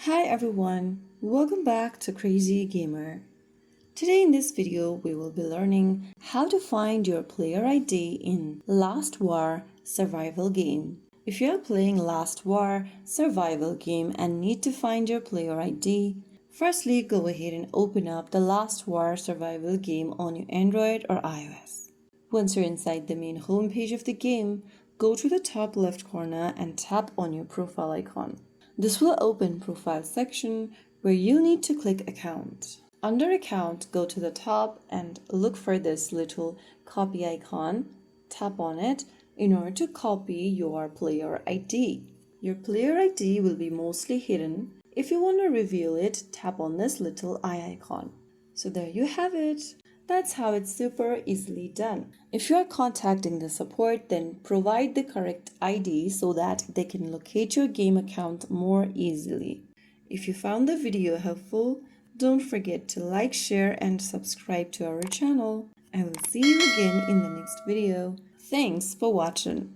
Hi everyone, welcome back to Crazy Gamer. Today in this video we will be learning how to find your player ID in Last War survival game. If you are playing Last War survival game and need to find your player ID, firstly go ahead and open up the Last War survival game on your Android or iOS. Once you're inside the main home page of the game, go to the top left corner and tap on your profile icon. This will open profile section where you need to click account. Under account, go to the top and look for this little copy icon. Tap on it in order to copy your player ID. Your player ID will be mostly hidden. If you want to reveal it, tap on this little eye icon. So there you have it. That's how it's super easily done. If you are contacting the support, then provide the correct ID so that they can locate your game account more easily. If you found the video helpful, don't forget to like, share, and subscribe to our channel. I will see you again in the next video. Thanks for watching.